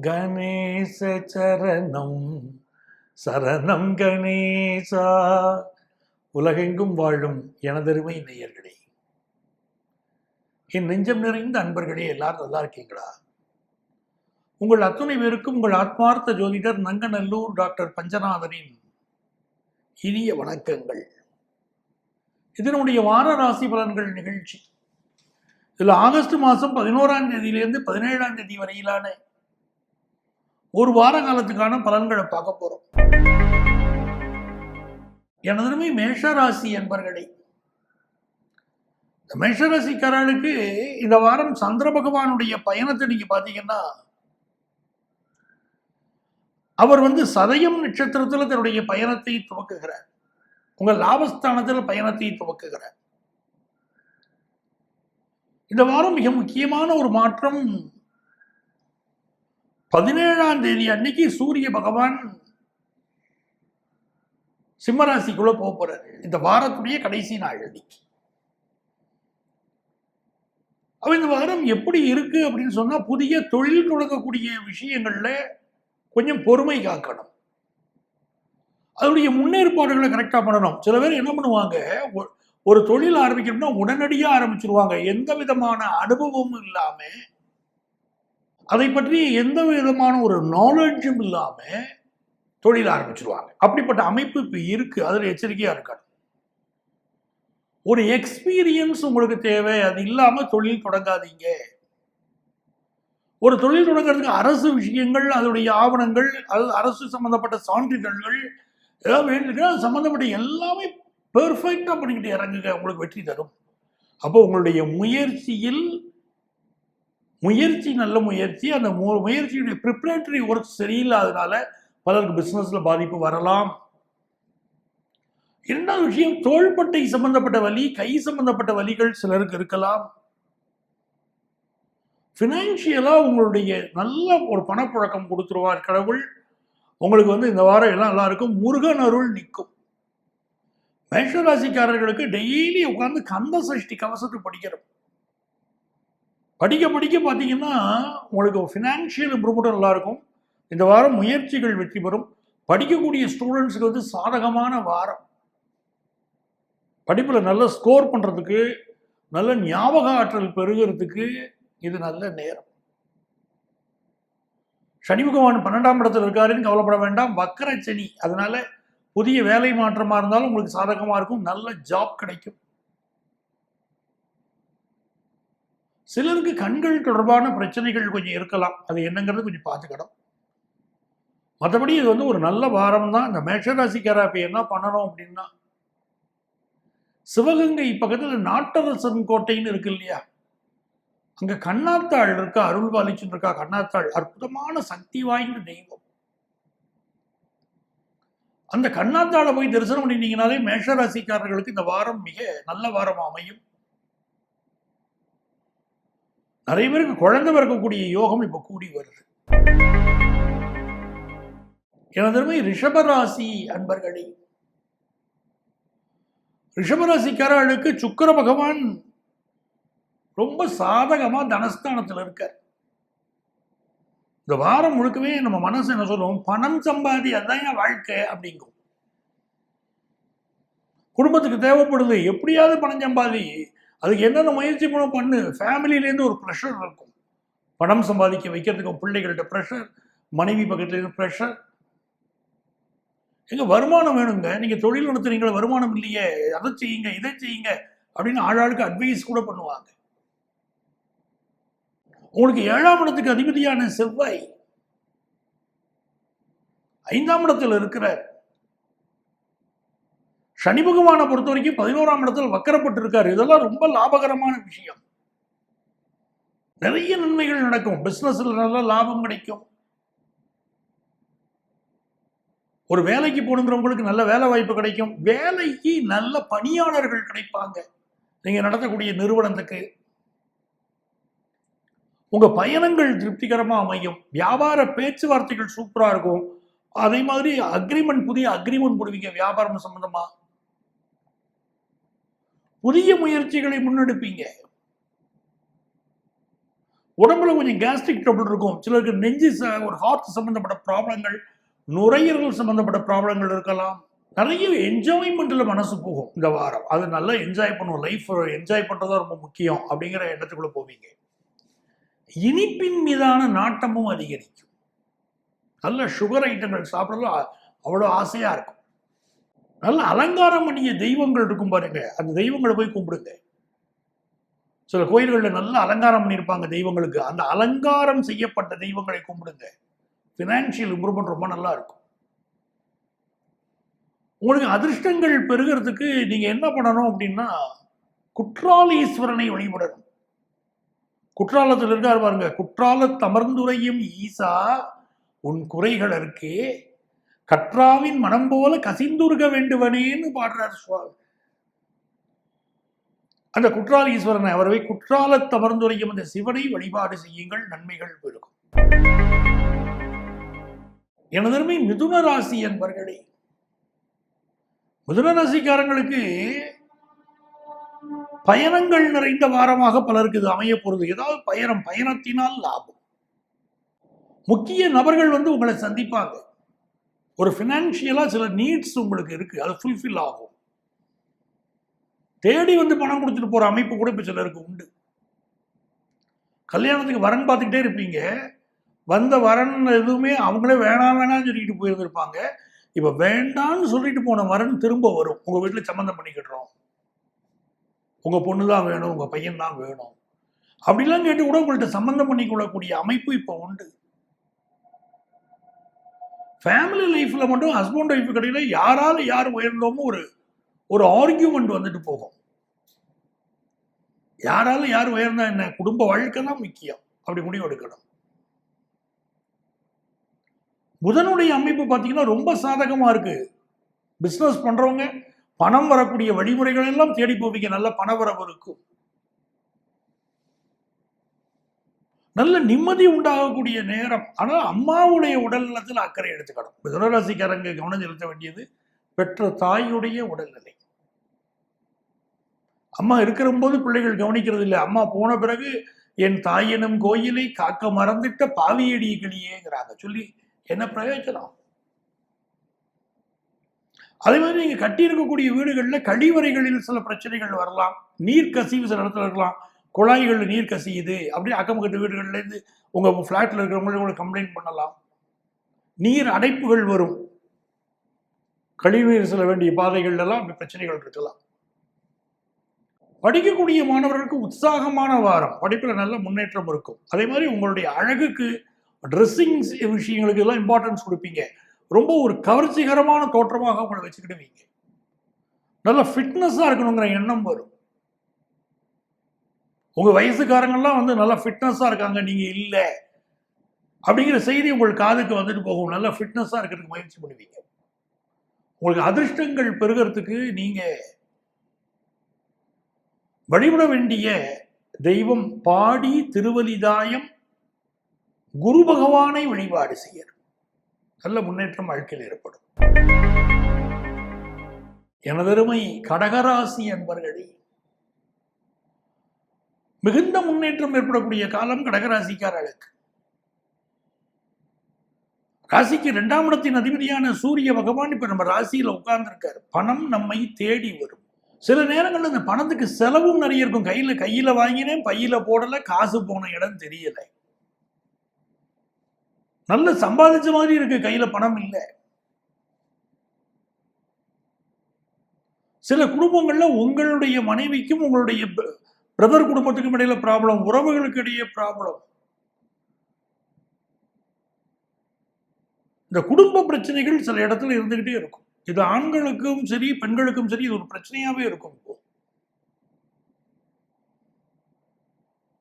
கணேச சரணம் சரணம் கணேசா. உலகெங்கும் வாழும் எனதருமை நேயர்களே, என் நெஞ்சம் நிறைந்த அன்பர்களே, எல்லாரும் நல்லா இருக்கீங்களா? உங்கள் அத்துணை பேருக்கும் உங்கள் ஆத்மார்த்த ஜோதிடர் நங்கநல்லூர் டாக்டர் பஞ்சநாதனின் இனிய வணக்கங்கள். இதனுடைய வார ராசி பலன்கள் நிகழ்ச்சி. இதில் ஆகஸ்ட் மாதம் 11ஆம் தேதியிலிருந்து 17ஆம் தேதி வரையிலான ஒரு வார காலத்துக்கான பலன்களை பார்க்க போறோம். எனதுமே மேஷராசி என்பர்களே, இந்த மேஷராசிக்காரர்களுக்கு இந்த வாரம் சந்திர பகவானுடைய பயணத்தை நீங்க பாத்தீங்கன்னா, அவர் சதயம் நட்சத்திரத்தில் தன்னுடைய பயணத்தை துவக்குகிறார். உங்கள் லாபஸ்தானத்தில் பயணத்தை துவக்குகிறார். இந்த வாரம் மிக முக்கியமான ஒரு மாற்றம். 17ஆம் தேதி அன்னைக்கு சூரிய பகவான் சிம்மராசிக்குள்ள போறார். இந்த வாரத்துடைய கடைசி நாள் அன்னைக்கு. இந்த வாரம் எப்படி இருக்கு அப்படின்னு சொன்னா, புதிய தொழில் தொடங்கக்கூடிய விஷயங்கள்ல கொஞ்சம் பொறுமை காக்கணும். அதனுடைய முன்னேற்பாடுகளை கரெக்டா பண்ணணும். சில பேர் என்ன பண்ணுவாங்க, ஒரு தொழில் ஆரம்பிக்கணும்னா உடனடியா ஆரம்பிச்சிருவாங்க. எந்த விதமான அனுபவமும் இல்லாம, அதை பற்றி எந்த விதமான ஒரு நாலேஜும் இல்லாம தொழில் ஆரம்பிச்சிருவாங்க. அப்படிப்பட்ட அமைப்பு இப்ப இருக்கு. அதுல எச்சரிக்கையா இருக்கணும். ஒரு எக்ஸ்பீரியன்ஸ் உங்களுக்கு தேவை. அது இல்லாம தொழில் தொடங்காதீங்க. ஒரு தொழில் தொடங்குறதுக்கு அரசு விஷயங்கள், அதனுடைய ஆவணங்கள், அது அரசு சம்பந்தப்பட்ட சான்றிதழ்கள் ஏதாவது வேண்டியது, அது சம்பந்தப்பட்ட எல்லாமே பெர்ஃபெக்டா பண்ணிக்கிட்டு இறங்குங்க. உங்களுக்கு வெற்றி தரும். அப்போ உங்களுடைய முயற்சி நல்ல முயற்சி. அந்த முயற்சியுடைய ப்ரிப்பரேட்டரி ஒர்க் சரியில்லாதனால பலருக்கு பிசினஸ்ல பாதிப்பு வரலாம். இரண்டாவது விஷயம், தோள்பட்டை சம்பந்தப்பட்ட வலி, கை சம்பந்தப்பட்ட வலிகள் சிலருக்கு இருக்கலாம். பினான்சியலா உங்களுடைய நல்ல ஒரு பணப்புழக்கம் கொடுத்துருவார் கடவுள். உங்களுக்கு இந்த வாரம் எல்லாம் நல்லா இருக்கும். முருகன் அருள் நிற்கும். மேஷராசிக்காரர்களுக்கு டெய்லி உட்கார்ந்து கந்த சஷ்டி கவசத்தை படிக்கிறோம். படிக்க பார்த்தீங்கன்னா உங்களுக்கு ஃபினான்ஷியல் இம்ப்ரூவ்மெண்ட் நல்லா இருக்கும். இந்த வாரம் முயற்சிகள் வெற்றி பெறும். படிக்கக்கூடிய ஸ்டூடெண்ட்ஸுக்கு சாதகமான வாரம். படிப்பில் நல்ல ஸ்கோர் பண்ணுறதுக்கு, நல்ல ஞாபக ஆற்றல் பெறுகிறதுக்கு இது நல்ல நேரம். சனி பகவான் 12ஆம் இடத்துல இருக்காருன்னு கவலைப்பட வேண்டாம். வக்கர சனி. அதனால புதிய வேலை மாற்றமா இருந்தாலும் உங்களுக்கு சாதகமா இருக்கும். நல்ல ஜாப் கிடைக்கும். சிலருக்கு கண்கள் தொடர்பான பிரச்சனைகள் கொஞ்சம் இருக்கலாம். அது என்னங்கிறது கொஞ்சம் பார்த்துக்கணும். மற்றபடி இது ஒரு நல்ல வாரம் தான். இந்த மேஷராசிக்கார இப்ப என்ன பண்ணணும் அப்படின்னா, சிவகங்கை பக்கத்துல நாட்டரசன் கோட்டைன்னு இருக்கு இல்லையா, அங்க கண்ணாத்தாள் இருக்கா, அருள்பாலிச்சுன்னு இருக்கா. கண்ணாத்தாள் அற்புதமான சக்தி வாய்ந்த தெய்வம். அந்த கண்ணாத்தாளை போய் தரிசனம் பண்ணிட்டீங்கனாலே மேஷராசிக்காரர்களுக்கு இந்த வாரம் மிக நல்ல வாரம் அமையும். நிறைய பேருக்கு குழந்தை பிறக்கக்கூடிய யோகம் இப்ப கூடி வருது. எனதருமை ரிஷபராசி அன்பர்களே, ரிஷபராசிக்காரர்களுக்கு சுக்கிர பகவான் ரொம்ப சாதகமா தனஸ்தானத்தில் இருக்கார். இந்த வாரம் முழுக்கவே நம்ம மனசு என்ன சொல்லுவோம், பணம் சம்பாதி, அதான் என் வாழ்க்கை அப்படிங்கும். குடும்பத்துக்கு தேவைப்படுது, எப்படியாவது பணம் சம்பாதி, அதுக்கு என்னென்ன முயற்சி பண்ணு. ஃபேமிலியிலேருந்து ஒரு ப்ரெஷர் இருக்கும். பணம் சம்பாதிக்க வைக்கிறதுக்கு பிள்ளைகள்கிட்ட ப்ரெஷர், மனைவி பக்கத்துலேருந்து ப்ரெஷர். எங்க வருமானம் வேணுங்க. நீங்க தொழில் நடத்துறீங்களா, வருமானம் இல்லையே, அதை செய்யுங்க, இதை செய்யுங்க அப்படின்னு ஆளாளுக்கு அட்வைஸ் கூட பண்ணுவாங்க. உங்களுக்கு 7ஆம் இடத்துக்கு அதிபதியான செவ்வாய் 5ஆம் இடத்துல இருக்கிறார். சனி பகவானை பொறுத்த வரைக்கும் 11ஆம் இடத்துல வக்கரப்பட்டு இருக்காரு. இதெல்லாம் ரொம்ப லாபகரமான விஷயம். நிறைய நன்மைகள் நடக்கும். பிசினஸ்ல நல்ல லாபம் கிடைக்கும். ஒரு வேலைக்கு போகணுங்கிறவங்களுக்கு நல்ல வேலை வாய்ப்பு கிடைக்கும். வேலைக்கு நல்ல பணியாளர்கள் கிடைப்பாங்க நீங்க நடத்தக்கூடிய நிறுவனத்துக்கு. உங்க பயணங்கள் திருப்திகரமா அமையும். வியாபார பேச்சுவார்த்தைகள் சூப்பரா இருக்கும். அதே மாதிரி புதிய அக்ரிமெண்ட் போடுவீங்க. வியாபாரம் சம்பந்தமா புதிய முயற்சிகளை முன்னெடுப்பீங்க. உடம்புல கொஞ்சம் கேஸ்ட்ரிக் ட்ரபிள் இருக்கும், சிலருக்கு நெஞ்சு ஒரு ஹார்ட் சம்பந்தப்பட்ட ப்ராப்ளங்கள், நுரையீரல் சம்பந்தப்பட்ட ப்ராப்ளங்கள் இருக்கலாம். நிறைய என்ஜாய்மெண்ட்ல மனசு போகும் இந்த வாரம். அது நல்லா என்ஜாய் பண்ணுவோம், லைஃப் என்ஜாய் பண்றதா ரொம்ப முக்கியம் அப்படிங்கிற எண்ணத்துக்குள்ள போவீங்க. இனிப்பின் மீதான நாட்டமும் அதிகரிக்கும். நல்ல சுகர் ஐட்டங்கள் சாப்பிடலாம் அவ்வளோ ஆசையா இருக்கும். நல்ல அலங்காரம் பண்ணிய தெய்வங்கள் இருக்கும் பாருங்க, அந்த தெய்வங்களை போய் கும்பிடுங்க. சில கோயில்களில் நல்ல அலங்காரம் பண்ணியிருப்பாங்க தெய்வங்களுக்கு, அந்த அலங்காரம் செய்யப்பட்ட தெய்வங்களை கும்பிடுங்க. ஃபினான்ஷியல் இம்ப்ரூவ்மெண்ட் ரொம்ப நல்லா இருக்கும். உங்களுக்கு அதிர்ஷ்டங்கள் பெருகிறதுக்கு நீங்க என்ன பண்ணணும் அப்படின்னா, குற்றாலீஸ்வரனை வழிபடணும். குற்றாலத்தில் இருக்கார் பாருங்க, குற்றால தமர்ந்துரையும் ஈசா உன் குறைகளற்கே கற்றாவின் மனம் போல கசிந்துருக வேண்டுவனேன்னு பாடுறார் சுவாமி. அந்த குற்றாலீஸ்வரனை, அவரை குற்றால தமர்ந்துரையும் அந்த சிவனை வழிபாடு செய்யுங்கள், நன்மைகள் பெருகும். எனதருமை மிதுன ராசி என்பர்களே, மிதுன ராசிக்காரங்களுக்கு பயணங்கள் நிறைந்த வாரமாக பலருக்கு இது அமைய போறது. ஏதாவது பயணத்தினால் லாபம். முக்கிய நபர்கள் உங்களை சந்திப்பாங்க. ஒரு பினான்சியலா சில நீட்ஸ் உங்களுக்கு இருக்கு, அது ஃபுல்ஃபில் ஆகும். தேடி பணம் கொடுத்துட்டு போற அமைப்பு கூட இப்ப சிலருக்கு உண்டு. கல்யாணத்துக்கு வரன் பார்த்துக்கிட்டே இருப்பீங்க, வந்த வரன் எதுவுமே அவங்களே வேணாம்னு சொல்லிட்டு போயிருந்திருப்பாங்க. இப்ப வேண்டான்னு சொல்லிட்டு போன வரன் திரும்ப வரும். உங்க வீட்டுல சம்மந்தம் பண்ணிக்கிடுறோம், உங்க பொண்ணு தான் வேணும், உங்க பையன் தான் வேணும் அப்படிலாம் கேட்டு கூட உங்கள்கிட்ட சம்பந்தம் பண்ணிக்கொள்ளக்கூடிய அமைப்பு இப்ப உண்டு. ஃபேமிலி லைஃப்ல மட்டும் ஹஸ்பண்ட் ஒய்ஃப் கடையில யாரால யார் உயர்ந்தோமோ ஒரு ஆர்கியூமெண்ட் வந்துட்டு போகும். யாரால யார் உயர்ந்தா என்ன, குடும்ப வாழ்க்கை தான் முக்கியம், அப்படி முடிவு எடுக்கணும். புதனுடைய அமைப்பு பார்த்தீங்கன்னா ரொம்ப சாதகமா இருக்கு. பிசினஸ் பண்றவங்க பணம் வரக்கூடிய வழிமுறைகள் எல்லாம் தேடி போவீங்க, நல்ல பணவரவு இருக்கும், நல்ல நிம்மதி உண்டாகக்கூடிய நேரம். ஆனால் அம்மாவுடைய உடல் நலத்தில் அக்கறை எடுத்துக்கணும். மிதுனராசிக்காரங்க கவனம் செலுத்த வேண்டியது பெற்ற தாயுடைய உடல்நிலை. அம்மா இருக்கிற போது பிள்ளைகள் கவனிக்கிறது இல்லை, அம்மா போன பிறகு என் தாயினும் கோயிலை காக்க மறந்துட்ட பாவியடி கிளியேங்கிறாங்க. சொல்லி என்ன பிரயோஜனம்? அதே மாதிரி நீங்க கட்டி இருக்கக்கூடிய வீடுகளில் கழிவறைகளில் சில பிரச்சனைகள் வரலாம், நீர் கசிவு சில இடத்துல இருக்கலாம், குழாய்களில் நீர் கசியுது அப்படியே அக்கம் பக்கத்து வீடுகள்ல இருந்து உங்க பிளாட்ல இருக்கிறவங்களுக்கு கம்ப்ளைண்ட் பண்ணலாம். நீர் அடைப்புகள் வரும், கழிவுநீர் செல்ல வேண்டிய பாதைகள் எல்லாம் அப்படி பிரச்சனைகள் இருக்கலாம். படிக்கக்கூடிய மாணவர்களுக்கு உற்சாகமான வாரம், படிப்பில் நல்ல முன்னேற்றம் இருக்கும். அதே மாதிரி உங்களுடைய அழகுக்கு, ட்ரெஸ்ஸிங் விஷயங்களுக்கு எல்லாம் இம்பார்ட்டன்ஸ் கொடுப்பீங்க. ரொம்ப ஒரு கவர்ச்சிகரமான தோற்றமாக உங்களை வச்சுக்கிடுவீங்க. நல்ல ஃபிட்னஸாக இருக்கணுங்கிற எண்ணம் வரும். உங்க வயசுக்காரங்கெல்லாம் நல்லா ஃபிட்னஸாக இருக்காங்க, நீங்க இல்லை அப்படிங்கிற செய்தி உங்கள் காதுக்கு வந்துட்டு போகும். நல்லா ஃபிட்னஸாக இருக்கிறதுக்கு முயற்சி பண்ணுவீங்க. உங்களுக்கு அதிர்ஷ்டங்கள் பெருகிறதுக்கு நீங்க வழிபட வேண்டிய தெய்வம் பாடி திருவலிதாயம் குரு பகவானை வழிபாடு செய்யணும். நல்ல முன்னேற்றம் வாழ்க்கையில் ஏற்படும். எனதருமை கடகராசி என்பர்களே, மிகுந்த முன்னேற்றம் ஏற்படக்கூடிய காலம் கடகராசிக்காரர்களுக்கு. ராசிக்கு 2ஆம் இடத்தின் அதிபதியான சூரிய பகவான் இப்ப நம்ம ராசியில உட்கார்ந்து இருக்காரு. பணம் நம்மை தேடி வரும். சில நேரங்கள்ல இந்த பணத்துக்கு செலவும் நிறைய இருக்கும். கையில வாங்கினேன், பையில போடல, காசு போன இடம் தெரியல. நல்ல சம்பாதிச்ச மாதிரி இருக்கு, கையில பணம் இல்லை. சில குடும்பங்கள்ல உங்களுடைய மனைவிக்கும் உங்களுடைய பிரதர் குடும்பத்துக்கும் இடையில ப்ராப்ளம், உறவுகளுக்கு இடையே ப்ராப்ளம். இந்த குடும்ப பிரச்சனைகள் சில இடத்துல இருந்துகிட்டே இருக்கும். இது ஆண்களுக்கும் சரி பெண்களுக்கும் சரி, இது ஒரு பிரச்சனையாவே இருக்கும்.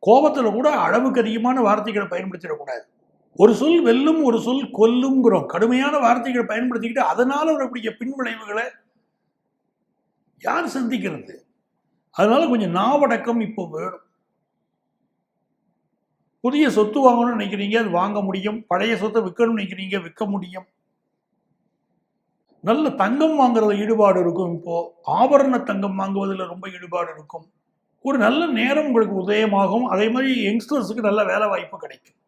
கோபத்துல கூட அளவுக்கு அதிகமான வார்த்தைகளை பயன்படுத்திடக்கூடாது. ஒரு சொல் வெல்லும், ஒரு சொல் கொல்லுங்கிறோம். கடுமையான வார்த்தைகளை பயன்படுத்திக்கிட்டு அதனால வரக்கூடிய பின்விளைவுகளை யார் சந்திக்கிறது? அதனால கொஞ்சம் நாவடக்கம் இப்போ வேணும். புதிய சொத்து வாங்கணும்னு நினைக்கிறீங்க, அது வாங்க முடியும். பழைய சொத்தை விற்கணும்னு நினைக்கிறீங்க, விற்க முடியும். நல்ல தங்கம் வாங்குறதுல ஈடுபாடு இருக்கும். இப்போ ஆபரண தங்கம் வாங்குவதில் ரொம்ப ஈடுபாடு இருக்கும். ஒரு நல்ல நேரம் உங்களுக்கு உதயமாகும். அதே மாதிரி யங்ஸ்டர்ஸுக்கு நல்ல வேலை வாய்ப்பு கிடைக்கும்.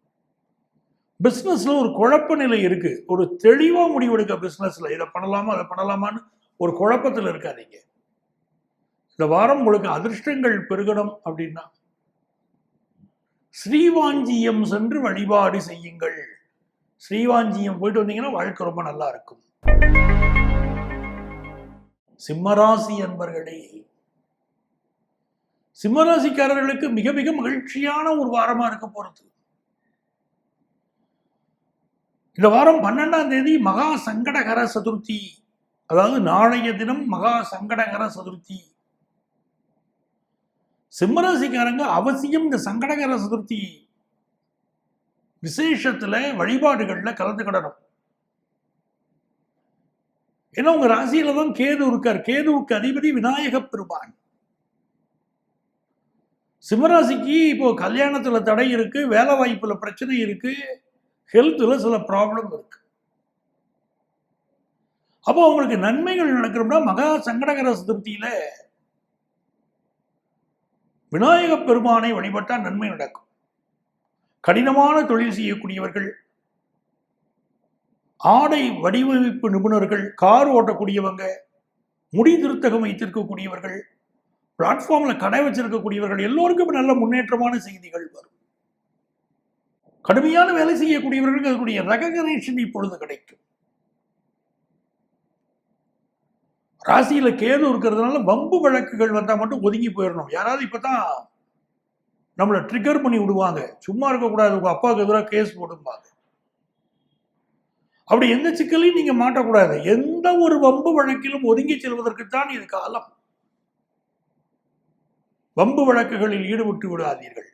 பிஸ்னஸ்ல ஒரு குழப்ப நிலை இருக்கு. ஒரு தெளிவா முடிவெடுக்க பிஸ்னஸ்ல இதை பண்ணலாமா அதை பண்ணலாமான்னு ஒரு குழப்பத்தில் இருக்காதீங்க. இந்த வாரம் உங்களுக்கு அதிர்ஷ்டங்கள் பெருகணும் அப்படின்னா ஸ்ரீவாஞ்சியம் சென்று வழிபாடு செய்யுங்கள். ஸ்ரீவாஞ்சியம் போயிட்டு வந்தீங்கன்னா வாழ்க்கை ரொம்ப நல்லா இருக்கும். சிம்மராசி அன்பர்களே, சிம்மராசிக்காரர்களுக்கு மிக மிக மகிழ்ச்சியான ஒரு வாரமா இருக்க போறது. இந்த வாரம் 12ஆம் தேதி மகா சங்கடகர சதுர்த்தி, அதாவது நாளைய தினம் மகா சங்கடகர சதுர்த்தி. சிம்மராசிக்காரங்க அவசியம் இந்த சங்கடகர சதுர்த்தி விசேஷத்துல வழிபாடுகள்ல கலந்துக்கிடணும். ஏன்னா உங்க ராசியில தான் கேது இருக்கார். கேதுவுக்கு அதிபதி விநாயக பெருமான். சிம்மராசிக்கு இப்போ கல்யாணத்துல தடை இருக்கு, வேலை வாய்ப்புல பிரச்சனை இருக்கு, ஹெல்த்ல சில ப்ராப்ளம் இருக்கு. அப்போ அவங்களுக்கு நன்மைகள் நடக்கணும்னா மகா சங்கடகர சதுர்த்தியில விநாயக பெருமானை வழிபட்டால் நன்மை நடக்கும். கடினமான தொழில் செய்யக்கூடியவர்கள், ஆடை வடிவமைப்பு நிபுணர்கள், கார் ஓட்டக்கூடியவங்க, முடி திருத்தகம் வைத்திருக்கக்கூடியவர்கள், பிளாட்ஃபார்ம்ல கடை வச்சிருக்கக்கூடியவர்கள் எல்லோருக்கும் நல்ல முன்னேற்றமான செய்திகள் வரும். கடுமையான வேலை செய்யக்கூடியவர்களுக்கு அதனுடைய ரெகக்னேஷன் இப்பொழுது கிடைக்கும். ராசியில கேது இருக்கிறதுனால வம்பு வழக்குகள் வந்தா மட்டும் ஒதுங்கி போயிடணும். யாராவது இப்பதான் நம்மளை ட்ரிகர் பண்ணி விடுவாங்க, சும்மா இருக்கக்கூடாது, உங்க அப்பாவுக்கு எதிராக கேஸ் போடும்பாங்க. அப்படி எந்த சிக்கலையும் நீங்க மாட்டக்கூடாது. எந்த ஒரு வம்பு வழக்கிலும் ஒதுங்கி செல்வதற்குத்தான் இது காலம். வம்பு வழக்குகளில் ஈடுபட்டு விடாதீர்கள்.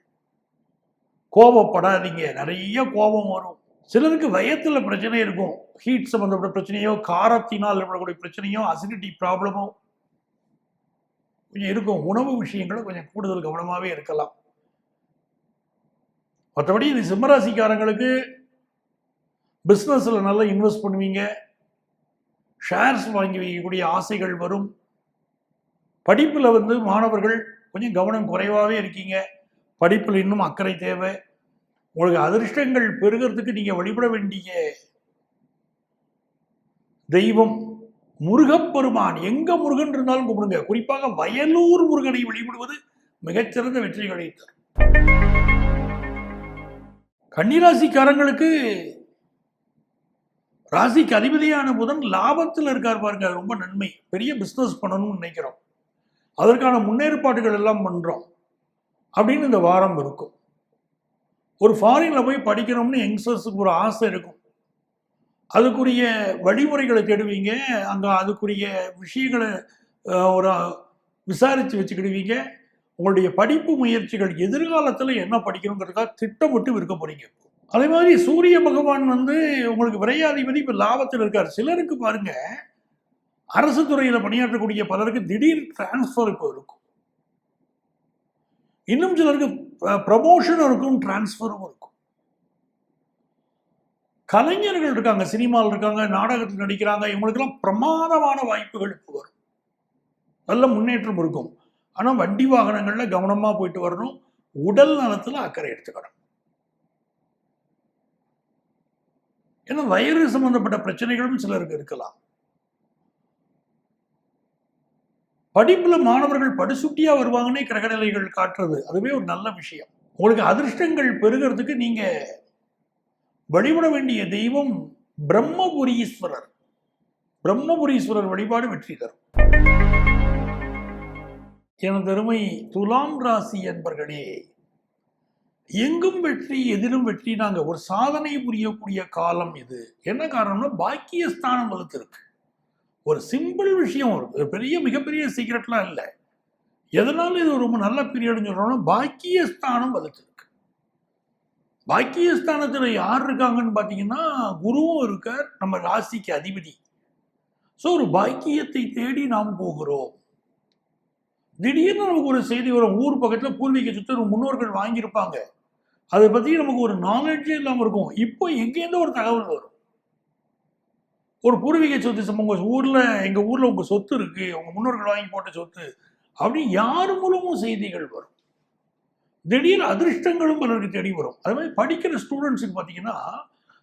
கோபப்படாதீங்க. நிறைய கோபம் வரும். சிலருக்கு வயத்துல பிரச்சனை இருக்கும். ஹீட் சம்பந்தப்பட்ட பிரச்சனையோ, காரத்தினால் ஏற்படக்கூடிய பிரச்சனையோ, அசிடிட்டி ப்ராப்ளமோ கொஞ்சம் இருக்கும். உணவு விஷயங்களும் கொஞ்சம் கூடுதல் கவனமாகவே இருக்கலாம். மற்றபடி இது சிம்மராசிக்காரங்களுக்கு பிஸ்னஸில் நல்லா இன்வெஸ்ட் பண்ணுவீங்க, ஷேர்ஸ் வாங்கி வைக்கக்கூடிய ஆசைகள் வரும். படிப்பில் மாணவர்கள் கொஞ்சம் கவனம் குறைவாகவே இருக்கீங்க. படிப்பில் இன்னும் அக்கறை தேவை. உங்களுக்கு அதிர்ஷ்டங்கள் பெருகிறதுக்கு நீங்கள் வழிபட வேண்டிய தெய்வம் முருகப்பெருமான். எங்க முருகன் இருந்தாலும் கும்பிடுங்க. குறிப்பாக வயலூர் முருகனை வழிபடுவது மிகச்சிறந்த வெற்றிகளை தரும். கன்னிராசிக்காரங்களுக்கு ராசிக்கு அதிபதியான புதன் லாபத்தில் இருக்கார் பாருங்க. ரொம்ப நன்மை. பெரிய பிஸ்னஸ் பண்ணணும்னு நினைக்கிறோம், அதற்கான முன்னேற்பாடுகள் எல்லாம் பண்றோம் அப்படின்னு இந்த வாரம் இருக்கும். ஒரு ஃபாரின்ல போய் படிக்கணும்னு யங்ஸ்டர்ஸுக்கு ஒரு ஆசை இருக்கும். அதுக்குரிய வழிமுறைகளை தேடுவீங்க. அங்கே அதுக்குரிய விஷயங்களை ஒரு விசாரித்து வச்சுக்கிடுவீங்க. உங்களுடைய படிப்பு முயற்சிகள் எதிர்காலத்தில் என்ன படிக்கணுங்கிறதுக்காக திட்டமிட்டு இருக்க போறீங்க. அதே மாதிரி சூரிய பகவான் உங்களுக்கு விரையாதிபதி இப்போ லாபத்தில் இருக்கார். சிலருக்கு பாருங்க, அரசு துறையில் பணியாற்றக்கூடிய பலருக்கு திடீர் டிரான்ஸ்ஃபர் இப்போ இருக்கும். இன்னும் சிலருக்கு ப்ரமோஷன் இருக்கும், டிரான்ஸ்ஃபரும் இருக்கும். கலைஞர்கள் இருக்காங்க, சினிமாவில் இருக்காங்க, நாடகத்தில் நடிக்கிறாங்க, இவங்களுக்கெல்லாம் பிரமாதமான வாய்ப்புகள் இப்போ வரும். நல்ல முன்னேற்றம் இருக்கும். ஆனால் வண்டி வாகனங்களில் கவனமாக போயிட்டு வரணும். உடல் நலத்தில் அக்கறை எடுத்துக்கணும். ஏன்னா வயிறு சம்பந்தப்பட்ட பிரச்சனைகளும் சிலருக்கு இருக்கலாம். படிப்புல மாணவர்கள் படுசுட்டியா வருவாங்கன்னே கிரகநிலைகள் காட்டுறது. அதுவே ஒரு நல்ல விஷயம். உங்களுக்கு அதிர்ஷ்டங்கள் பெருகிறதுக்கு நீங்க வழிபட வேண்டிய தெய்வம் பிரம்மபுரீஸ்வரர். பிரம்மபுரீஸ்வரர் வழிபாடு வெற்றி தரும். எனது அருமை துலாம் ராசி என்பர்களே, எங்கும் வெற்றி எதிலும் வெற்றி. நாங்க ஒரு சாதனை புரியக்கூடிய காலம் இது. என்ன காரணம்னா பாக்கியஸ்தானம் வலுத்திருக்கு. ஒரு சிம்பிள் விஷயம், ஒரு பெரிய மிகப்பெரிய சீக்கிரட்லாம் இல்லை. எதனால இது ரொம்ப நல்ல பீரியட்னு சொல்றோம்னா பாக்கியஸ்தானம் வலுத்திருக்கு. பாக்கியஸ்தானத்தில் யார் இருக்காங்கன்னு பார்த்தீங்கன்னா குருவும் இருக்கார், நம்ம ராசிக்கு அதிபதி. ஸோ ஒரு பாக்கியத்தை தேடி நாம் போகிறோம். திடீர்னு நமக்கு ஒரு செய்தி வரும், ஊர் பக்கத்தில் பூர்வீக சொத்து முன்னோர்கள் வாங்கியிருப்பாங்க, அதை பற்றி நமக்கு ஒரு நாலேஜே இல்லாமல் இருக்கும். இப்போ எங்கேருந்து ஒரு தகவல் வரும், ஒரு பூர்வீக சொத்து உங்கள் ஊரில், எங்கள் ஊரில் உங்கள் சொத்து இருக்குது, உங்கள் முன்னோர்கள் வாங்கி போட்ட சொத்து, அப்படி யார் மூலமும் செய்திகள் வரும். திடீர் அதிர்ஷ்டங்களும் பலருக்கு தேடி வரும். அது மாதிரி படிக்கிற ஸ்டூடெண்ட்ஸுக்கு பார்த்தீங்கன்னா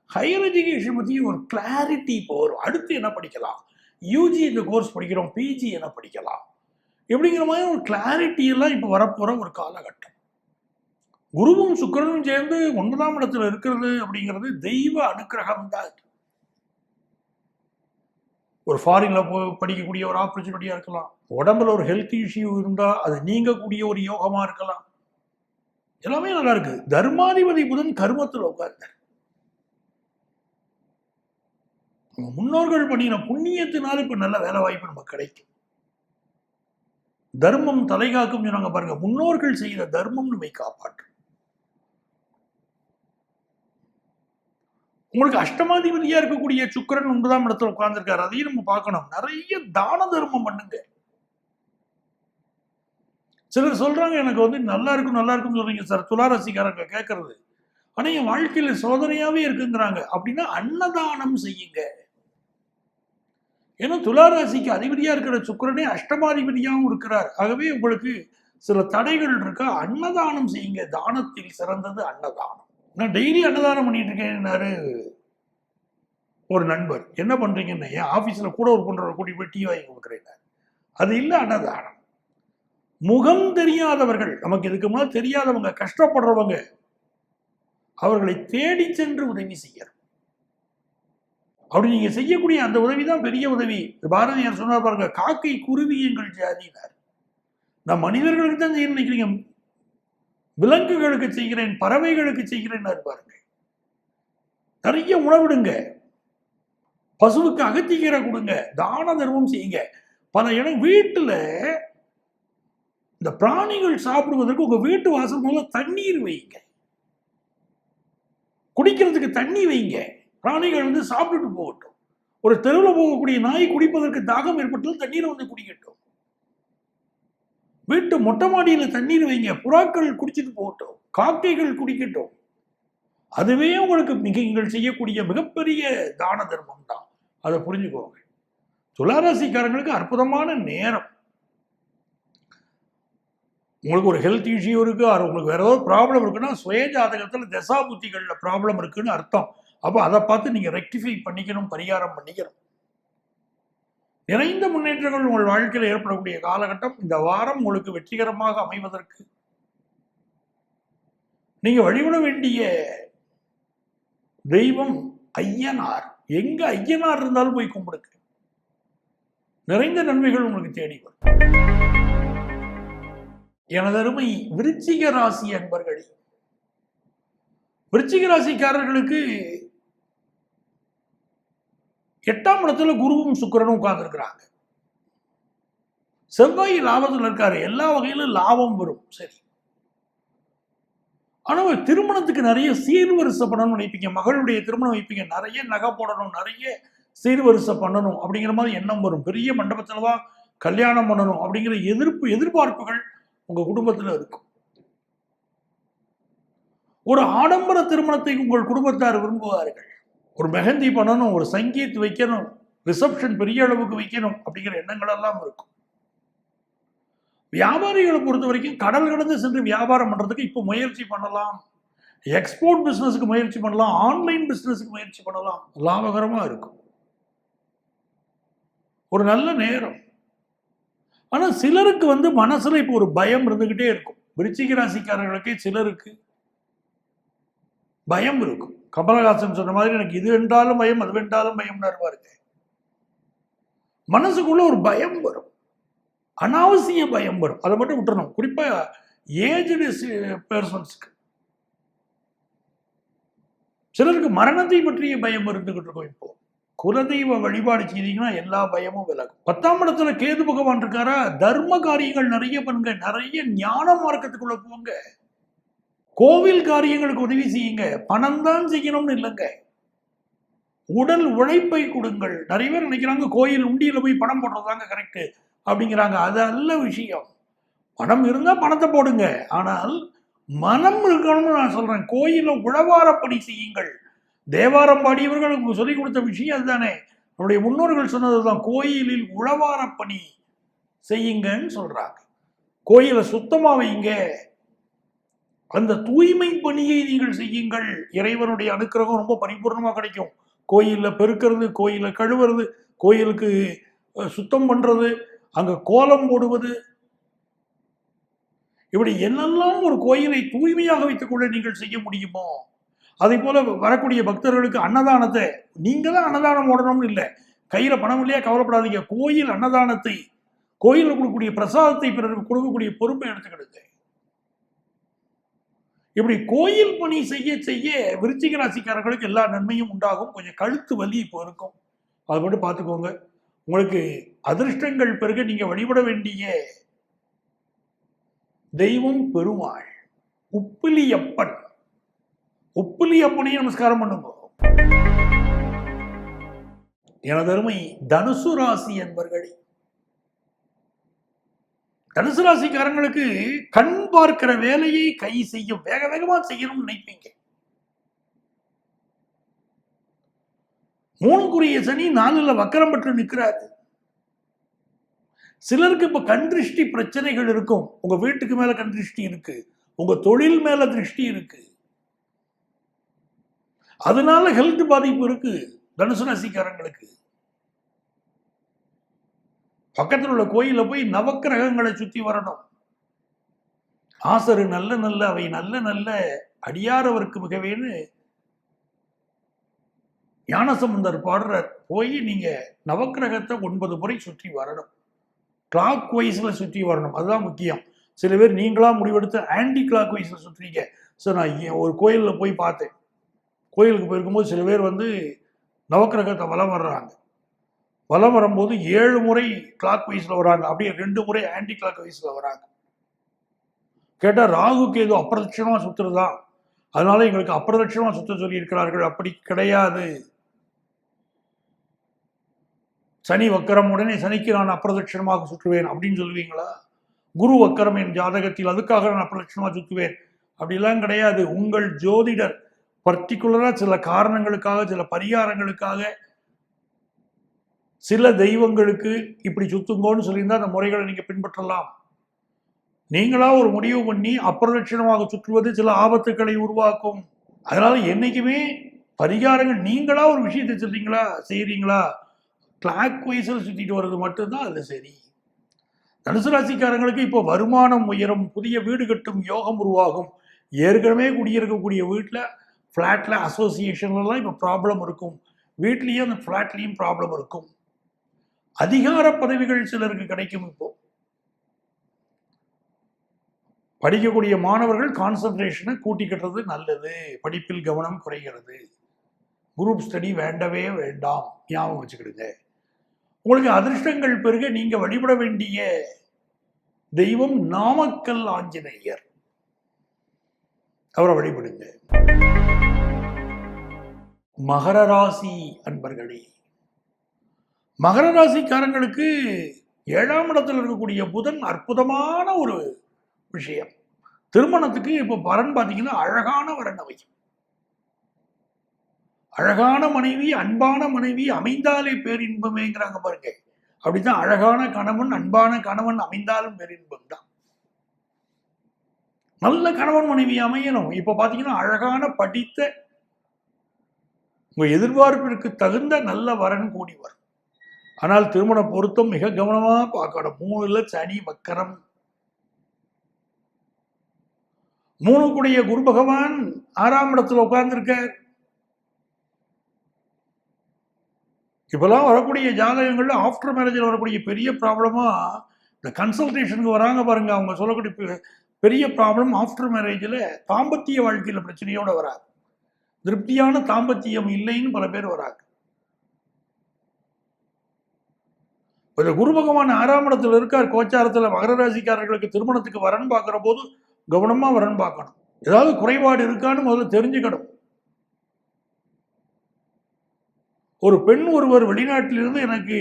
ஹையர் எஜுகேஷன் பற்றி ஒரு கிளாரிட்டி இப்போ வரும். அடுத்து என்ன படிக்கலாம், யூஜி இந்த கோர்ஸ் படிக்கிறோம், பிஜி என்ன படிக்கலாம் எப்படிங்கிற மாதிரி ஒரு கிளாரிட்டி எல்லாம் இப்போ வரப்போகிற ஒரு காலகட்டம். குருவும் சுக்கிரனும் சேர்ந்து 9ஆம் இடத்துல இருக்கிறது அப்படிங்கிறது தெய்வ அனுக்கிரகம் தான். ஒரு ஃபாரின்ல படிக்கக்கூடிய ஒரு ஆப்பர்ச்சுனிட்டியா இருக்கலாம், உடம்புல ஒரு ஹெல்த் இஷ்யூ இருந்தா அது நீங்கக்கூடிய ஒரு யோகமா இருக்கலாம். எல்லாமே நல்லா இருக்கு. தர்மாதிபதி புதன் கர்மத்தில் உட்கார்ந்தார். முன்னோர்கள் பண்ணின புண்ணியத்தினால இப்ப நல்ல வேலை வாய்ப்பு நமக்கு கிடைக்கும். தர்மம் தலைகாக்கும் சொன்னாங்க பாருங்க. முன்னோர்கள் செய்த தர்மம் நம்மை காப்பாற்றும். உங்களுக்கு அஷ்டமாதிபதியா இருக்கக்கூடிய சுக்கிரன் 9ஆம் இடத்துல உட்கார்ந்துருக்காரு. அதையும் நம்ம பார்க்கணும். நிறைய தான தர்மம் பண்ணுங்க. சிலர் சொல்றாங்க எனக்கு வந்து நல்லா இருக்குன்னு சொல்றீங்க சார், துளாராசிக்காரங்க கேட்கறது. ஆனா என் வாழ்க்கையில சோதனையாவே இருக்குங்கிறாங்க. அப்படின்னா அன்னதானம் செய்யுங்க. ஏன்னா துளாராசிக்கு அதிபதியா இருக்கிற சுக்கிரனே அஷ்டமாதிபதியாகவும் இருக்கிறார். ஆகவே உங்களுக்கு சில தடைகள் இருக்கா, அன்னதானம் செய்யுங்க. தானத்தில் சிறந்தது அன்னதானம். நான் டெய்லி அன்னதானம் பண்ணிட்டு இருக்கேன்னாரு ஒரு நண்பர். என்ன பண்றீங்கன்னு, என் ஆபீஸ்ல கூட ஒரு பண்ற கூட்டி போய் டீ வாங்கி கொடுக்குறேன். அது இல்லை அன்னதானம். முகம் தெரியாதவர்கள், நமக்கு இதுக்கு முன்னாடி தெரியாதவங்க, கஷ்டப்படுறவங்க, அவர்களை தேடி சென்று உதவி செய்யணும். அப்படி நீங்க செய்யக்கூடிய அந்த உதவி தான் பெரிய உதவி. பாரதியார் சொன்னார் பாருங்க, காக்கை குருவி எங்கள் ஜாதினார். நான் மனிதர்களுக்கு தான் செய்ய நினைக்கிறீங்க, விலங்குகளுக்கு செய்கிறேன், பறவைகளுக்கு செய்கிறேன் பாருங்க. நிறைய உணவிடுங்க, பசுவுக்கு அகத்திக்கீரை கொடுங்க, தான தர்மம் செய்யுங்க. பல இடம் வீட்டுல இந்த பிராணிகள் சாப்பிடுவதற்கு உங்க வீட்டு வாசல் மூலம் தண்ணீர் வைங்க, குடிக்கிறதுக்கு தண்ணி வைங்க. பிராணிகள் வந்து சாப்பிட்டுட்டு போகட்டும். ஒரு தெருவில் போகக்கூடிய நாய் குடிப்பதற்கு தாகம் ஏற்பட்டால் தண்ணீரை வந்து குடிக்கட்டும். வீட்டு மொட்டை மாடியில தண்ணீர் வைங்க, புறாக்கள் குடிச்சிட்டு போகட்டும், காக்கைகள் குடிக்கட்டும். அதுவே உங்களுக்கு நீங்கள் செய்யக்கூடிய மிகப்பெரிய தான தர்மம் தான். அதை புரிஞ்சுக்கோங்க. துளாராசிக்காரங்களுக்கு அற்புதமான நேரம். உங்களுக்கு ஒரு ஹெல்த் இஷ்யூ இருக்கு, உங்களுக்கு வேற ஏதாவது ப்ராப்ளம் இருக்குன்னா சுய ஜாதகத்துல தசா புத்திகள்ல ப்ராப்ளம் இருக்குன்னு அர்த்தம். அப்போ அதை பார்த்து நீங்க ரெக்டிஃபை பண்ணிக்கணும், பரிகாரம் பண்ணிக்கணும். நிறைந்த முன்னேற்றங்கள் உங்கள் வாழ்க்கையில் ஏற்படக்கூடிய காலகட்டம். இந்த வாரம் உங்களுக்கு வெற்றிகரமாக அமைவதற்கு நீங்க வழிபட வேண்டிய தெய்வம் ஐயனார். எங்க ஐயனார் இருந்தாலும் போய் கும்பிடுங்க. நிறைந்த நன்மைகள் உங்களுக்கு தேடி வரும். எனதருமை விருச்சிக ராசி அன்பர்களே, விருச்சிக ராசிக்காரர்களுக்கு 8ஆம் இடத்துல குருவும் சுக்கிரனும் உட்கார்ந்து இருக்கிறாங்க. செவ்வாய் லாபத்தில் இருக்காரு, எல்லா வகையிலும் லாபம் வரும். சரி, ஆனா திருமணத்துக்கு நிறைய சீர்வரிசை பண்ணணும்னு நினைப்பீங்க. மகளுடைய திருமணம் வைப்பீங்க, நிறைய நகை போடணும், நிறைய சீர்வரிசை பண்ணணும் அப்படிங்கிற மாதிரி எண்ணம் வரும். பெரிய மண்டபத்துலதான் கல்யாணம் பண்ணணும் அப்படிங்கிற எதிர்பார்ப்புகள் உங்க குடும்பத்துல இருக்கும். ஒரு ஆடம்பர திருமணத்தை உங்கள் குடும்பத்தார் விரும்புவார்கள். ஒரு மெஹந்தி பண்ணணும், ஒரு சங்கீத் வைக்கணும், ரிசப்ஷன் பெரிய அளவுக்கு வைக்கணும் அப்படிங்கிற எண்ணங்கள் எல்லாம் இருக்கும். வியாபாரிகளை பொறுத்த வரைக்கும் கடல் கடந்து சென்று வியாபாரம் பண்றதுக்கு இப்போ முயற்சி பண்ணலாம். எக்ஸ்போர்ட் பிசினஸுக்கு முயற்சி பண்ணலாம், ஆன்லைன் பிசினஸுக்கு முயற்சி பண்ணலாம். லாபகரமா இருக்கும். ஒரு நல்ல நேரம். ஆனா சிலருக்கு வந்து மனசுல இப்போ ஒரு பயம் இருந்துகிட்டே இருக்கும். விருச்சிக ராசிக்காரர்களுக்கு சிலருக்கு பயம் இருக்கும். கமலஹாசன் சொன்ன மாதிரி எனக்கு இது வென்றாலும் பயம், அது வென்றாலும் பயம்னா இருப்பாருங்க. மனசுக்குள்ள ஒரு பயம் வரும், அனாவசிய பயம் வரும். அதை மட்டும் விட்டுறணும். குறிப்பா ஏஜ்டு பர்சன்ஸ்க்கு. சிலருக்கு மரணத்தை பற்றிய பயம் இருந்துகிட்டு இருக்கும். இப்போ குலதெய்வ வழிபாடு செய்தீங்கன்னா எல்லா பயமும் விலகும். 10ஆம் இடத்துல கேது பகவான் இருக்காரா, தர்ம காரியங்கள் நிறைய பண்ணுங்க, நிறைய ஞான மார்க்கத்துக்குள்ள போங்க, கோவில் காரியங்களுக்கு உதவி செய்யுங்க. பணம் தான் செய்யணும்னு இல்லைங்க, உடல் உழைப்பை கொடுங்கள். நிறைய பேர் நினைக்கிறாங்க கோயில் உண்டியில போய் பணம் போடுறதாங்க கரெக்ட் அப்படிங்கிறாங்க. அது அல்ல விஷயம். பணம் இருந்தா பணத்தை போடுங்க, ஆனால் மனம் இருக்கணும்னு நான் சொல்றேன். கோயில உழவார பணி செய்யுங்கள். தேவாரம் பாடியவர்கள் சொல்லிக் கொடுத்த விஷயம் அதுதானே. நம்முடைய முன்னோர்கள் சொன்னதுதான், கோயிலில் உழவார பணி செய்யுங்கன்னு சொல்றாங்க. கோயிலை சுத்தமா வைங்க, அந்த தூய்மை பணியை நீங்கள் செய்யுங்கள். இறைவனுடைய அனுக்கிரகம் ரொம்ப பரிபூர்ணமா கிடைக்கும். கோயில்ல பெருக்கிறது, கோயிலை கழுவுறது, கோயிலுக்கு சுத்தம் பண்றது, அங்க கோலம் போடுவது, இப்படி என்னெல்லாம் ஒரு கோயிலை தூய்மையாக வைத்துக் கொள்ள நீங்கள் செய்ய முடியுமோ, அதே போல வரக்கூடிய பக்தர்களுக்கு அன்னதானத்தை நீங்க தான் அன்னதானம் போடணும்னு இல்லை, கையில பணம் இல்லையா கவலைப்படாதீங்க, கோயில் அன்னதானத்தை, கோயிலில் கொடுக்கக்கூடிய பிரசாதத்தை பிறருக்கு கொடுக்கக்கூடிய பொறுப்பை எடுத்துக்கிடுங்க. இப்படி கோயில் பணி செய்ய செய்ய விருச்சிக ராசிக்காரர்களுக்கு எல்லா நன்மையும் உண்டாகும். கொஞ்சம் கழுத்து வலி இப்போ இருக்கும், அதை மட்டும் பார்த்துக்கோங்க. உங்களுக்கு அதிர்ஷ்டங்கள் பிறகு நீங்க வழிபட வேண்டிய தெய்வம் பெருமாள், உப்பிலியப்பன். உப்பிலியப்பனையும் நமஸ்காரம் பண்ணுங்க. எனதருமை தனுசு ராசி என்பர்களே, தனுசு ராசிக்காரங்களுக்கு கண் பார்க்கிற வேலையை கை செய்யும், வேக வேகமா செய்யணும்னு நினைப்பீங்க. 3க்குரிய சனி 4ல் வக்கரம் பெற்று நிற்கிறாரு. சிலருக்கு இப்ப கண் திருஷ்டி பிரச்சனைகள் இருக்கும். உங்க வீட்டுக்கு மேல கண் திருஷ்டி இருக்கு, உங்க தொழில் மேல திருஷ்டி இருக்கு, அதனால ஹெல்த் பாதிப்பு இருக்கு தனுசு ராசிக்காரங்களுக்கு. பக்கத்தில் உள்ள கோயில போய் நவக்கிரகங்களை சுத்தி வரணும். ஆசரு நல்ல நல்ல அவை நல்ல நல்ல அடியாரவருக்கு மிகவேன்னு ஞானசம்பந்தர் பாடுற, போய் நீங்க நவக்கிரகத்தை 9 முறை சுற்றி வரணும். கிளாக் வைஸ்ல சுற்றி வரணும், அதுதான் முக்கியம். சில பேர் நீங்களா முடிவெடுத்து ஆன்டி கிளாக் வைஸ்ல சுற்றுறீங்க. சார் நான் ஒரு கோயிலில் போய் பார்த்தேன், கோயிலுக்கு போயிருக்கும்போது சில பேர் நவக்கிரகத்தை வலம் வர்றாங்க. வலம் வரும்போது 7 முறை கிளாக் வைஸ்ல வராங்க, அப்படியே 2 முறை ஆன்டி கிளாக் வைஸ்ல வராங்க. கேட்டா ராகுக்கு ஏதோ அப்பிரதட்சணமா சுத்துறதா, அதனால எங்களுக்கு அப்பிரதட்சணமா சுத்த சொல்லி இருக்கிறார்கள். அப்படி கிடையாது. சனி வக்கரம், உடனே சனிக்கு நான் அப்பிரதட்சணமாக சுற்றுவேன் அப்படின்னு சொல்லுவீங்களா? குரு வக்கரம் என் ஜாதகத்தில், அதுக்காக நான் அப்பிரதட்சணமாக சுற்றுவேன் அப்படிலாம் கிடையாது. உங்கள் ஜோதிடர் பர்டிகுலரா சில காரணங்களுக்காக, சில பரிகாரங்களுக்காக, சில தெய்வங்களுக்கு இப்படி சுத்துங்கோன்னு சொல்லியிருந்தா அந்த முறைகளை நீங்க பின்பற்றலாம். நீங்களா ஒரு முடிவு பண்ணி அப்பிரதட்சணமாக சுற்றுவது சில ஆபத்துக்களை உருவாக்கும். அதனால என்னைக்குமே பரிகாரங்கள் நீங்களா ஒரு விஷயத்தை செய்றீங்களா, கிளாக் வைஸில் சுத்திட்டு வர்றது மட்டும்தான் அது சரி. தனுசு ராசிக்காரங்களுக்கு இப்போ வருமானம் உயரும், புதிய வீடு கட்டும் யோகம் உருவாகும். ஏற்கனவே குடியிருக்கக்கூடிய வீட்டில் ஃப்ளாட்ல அசோசியேஷன்லாம் இப்போ ப்ராப்ளம் இருக்கும், வீட்லேயும் அந்த ஃப்ளாட்லேயும் ப்ராப்ளம் இருக்கும். அதிகார பதவிகள் சிலருக்கு கிடைக்கும். இப்போ படிக்கக்கூடிய மாணவர்கள் கான்சன்ட்ரேஷனை கூட்டிக்கிட்டது நல்லது, படிப்பில் கவனம் குறைகிறது. குரூப் ஸ்டடி வேண்டவே வேண்டாம், ஞாபகம் வச்சுக்கிடுங்க. உங்களுக்கு அதிர்ஷ்டங்கள் பெருக நீங்க வழிபட வேண்டிய தெய்வம் நாமக்கல் ஆஞ்சநேயர், அவரை வழிபடுங்க. மகர ராசி அன்பர்களே, மகர ராசிக்காரங்களுக்கு 7ஆம் இடத்தில் இருக்கக்கூடிய புதன் அற்புதமான ஒரு விஷயம். திருமணத்துக்கு இப்ப வரன் பார்த்தீங்கன்னா அழகான வரன் அமையும். அழகான மனைவி, அன்பான மனைவி அமைந்தாலே பேரின்பமேங்கிறாங்க பாருங்க. அப்படித்தான் அழகான கணவன், அன்பான கணவன் அமைந்தாலும் பேரின்பம் தான். நல்ல கணவன் மனைவி அமையணும். இப்ப பாத்தீங்கன்னா அழகான படித்த, உங்க எதிர்பார்ப்பிற்கு தகுந்த நல்ல வரன் கூடி வரும். ஆனால் திருமண பொருத்தம் மிக கவனமா பார்க்கணும். 3ல் சனி வக்கரம், 3க்குடைய குரு பகவான் 6ஆம் இடத்துல உட்கார்ந்துருக்கார். இப்பெல்லாம் வரக்கூடிய ஜாதகங்கள்ல ஆஃப்டர் மேரேஜில் வரக்கூடிய பெரிய ப்ராப்ளமா இந்த கன்சல்டேஷனுக்கு வராங்க பாருங்க, அவங்க சொல்லக்கூடிய பெரிய ப்ராப்ளம் ஆஃப்டர் மேரேஜில் தாம்பத்திய வாழ்க்கையில் பிரச்சனையோட வராது, திருப்தியான தாம்பத்தியம் இல்லைன்னு பல பேர் வராங்க. இந்த குரு பகவான் 6ஆம் இடத்துல இருக்கார் கோச்சாரத்தில். மகர ராசிக்காரர்களுக்கு திருமணத்துக்கு வரன் பார்க்கிற போது கவனமா வரன் பார்க்கணும். ஏதாவது குறைபாடு இருக்கான்னு முதல்ல தெரிஞ்சுக்கணும். ஒரு பெண் ஒருவர் வெளிநாட்டிலிருந்து எனக்கு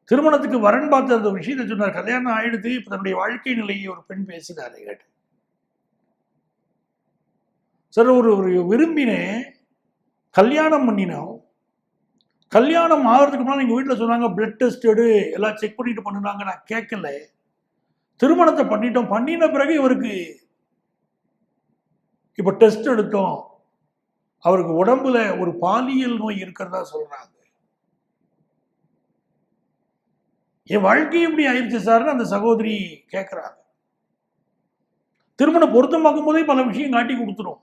திருமணத்துக்கு வரன் பார்த்த அந்த விஷயத்தை சொன்னார். கல்யாணம் ஆயிடுத்து, இப்ப தன்னுடைய வாழ்க்கை நிலையை ஒரு பெண் பேசினார். கேட்டு சார், ஒரு விரும்பினேன், கல்யாணம் பண்ணினோம், கல்யாணம் ஆகிறதுக்கு முன்னாடி எங்கள் வீட்டில் சொன்னாங்க பிளட் டெஸ்ட் எடு எல்லாம் செக் பண்ணிட்டு பண்ணுனாங்க. நான் கேட்கல. திருமணத்தை பண்ணிட்டோம். பண்ணின பிறகு இவருக்கு இப்போ டெஸ்ட் எடுத்தோம், அவருக்கு உடம்புல ஒரு பாலியல் நோய் இருக்கிறதா சொல்றாங்க. என் வாழ்க்கை எப்படி ஆயிடுச்சு சார்னு அந்த சகோதரி கேட்கிறாங்க. திருமண பொருத்தம் பார்க்கும் போதே பல விஷயம் காட்டி கொடுத்துரும்.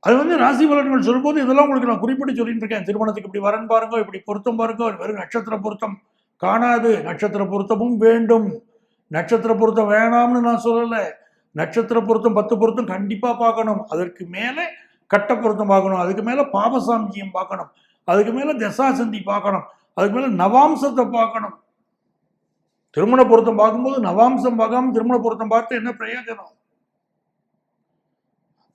அது ராசி பலன்கள் சொல்லும்போது இதெல்லாம் உங்களுக்கு நான் குறிப்பிட்டு சொல்லிட்டு இருக்கேன். திருமணத்துக்கு இப்படி வரன் பாருங்க, இப்படி பொருத்தம் பாருங்க. வெறும் நட்சத்திர பொருத்தம் காணாது, நட்சத்திர பொருத்தமும் வேண்டும். நட்சத்திர பொருத்தம் வேணாம்னு நான் சொல்லலை. நட்சத்திர பொருத்தம் 10 பொருத்தம் கண்டிப்பா பார்க்கணும். அதற்கு மேல கட்ட பொருத்தம் பார்க்கணும். அதுக்கு மேல பாபசாமியம் பார்க்கணும். அதுக்கு மேல தசாசந்தி பார்க்கணும். அதுக்கு மேல நவாம்சத்தை பார்க்கணும். திருமண பொருத்தம் பார்க்கும்போது நவாம்சம் பார்க்காம திருமண பொருத்தம் பார்த்து என்ன பிரயோஜனம்?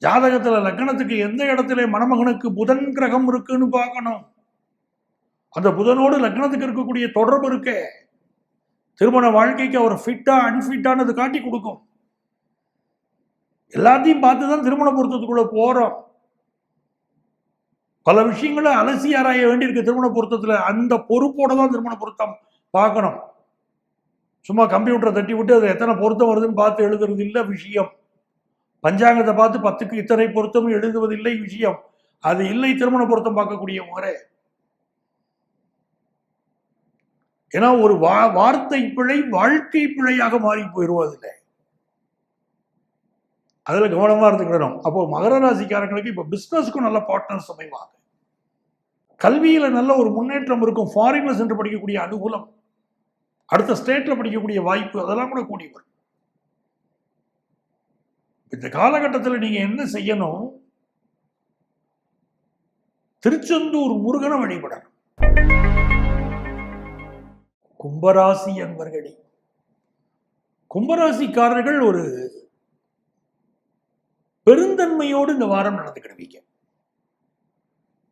ஜாதகத்துல லக்னத்துக்கு எந்த இடத்துல மணமகனுக்கு புதன் கிரகம் இருக்குன்னு பார்க்கணும். அந்த புதனோடு லக்னத்துக்கு இருக்கக்கூடிய தொடர்பு இருக்கே திருமண வாழ்க்கைக்கு அவர் ஃபிட்டா அன்ஃபிட்டானது காட்டி கொடுக்கும். எல்லாத்தையும் பார்த்துதான் திருமண பொருத்தத்துக்குள்ள போறோம். பல விஷயங்களை அலசி ஆராய வேண்டியிருக்கு திருமண பொருத்தத்துல. அந்த பொறுப்போட தான் திருமண பொருத்தம் பார்க்கணும். சும்மா கம்ப்யூட்டரை தட்டி விட்டு அது எத்தனை பொருத்தம் வருதுன்னு பார்த்து எழுதுறது இல்லை விஷயம். பஞ்சாங்கத்தை பார்த்து 10க்கு இத்தனை பொருத்தம் எழுதுவதில்லை விஷயம். அது இல்லை திருமண பொருத்தம் பார்க்கக்கூடிய முறை. ஏன்னா ஒரு வார்த்தை பிழை வாழ்க்கை பிழையாக மாறி போயிடுவதில்லை. அதுல கவனமா இருந்துக்கிடணும். அப்போ மகர ராசிக்காரங்களுக்கு இப்ப பிசினஸ்க்கும் நல்ல பார்ட்னர்ஸ் அமைவாங்க. கல்வியில நல்ல ஒரு முன்னேற்றம் இருக்கும். ஃபாரின்ல சென்று படிக்கக்கூடிய அனுகூலம், அடுத்த ஸ்டேட்ல படிக்கக்கூடிய வாய்ப்பு, அதெல்லாம் கூட கூடி வரும். இந்த காலகட்டத்தில் நீங்க என்ன செய்யணும்? திருச்செந்தூர் முருகனை வழிபடணும். கும்பராசி அன்பர்களே, கும்பராசிக்காரர்கள் ஒரு பெருந்தன்மையோடு இந்த வாரம் நடந்துக்கிடுவீங்க.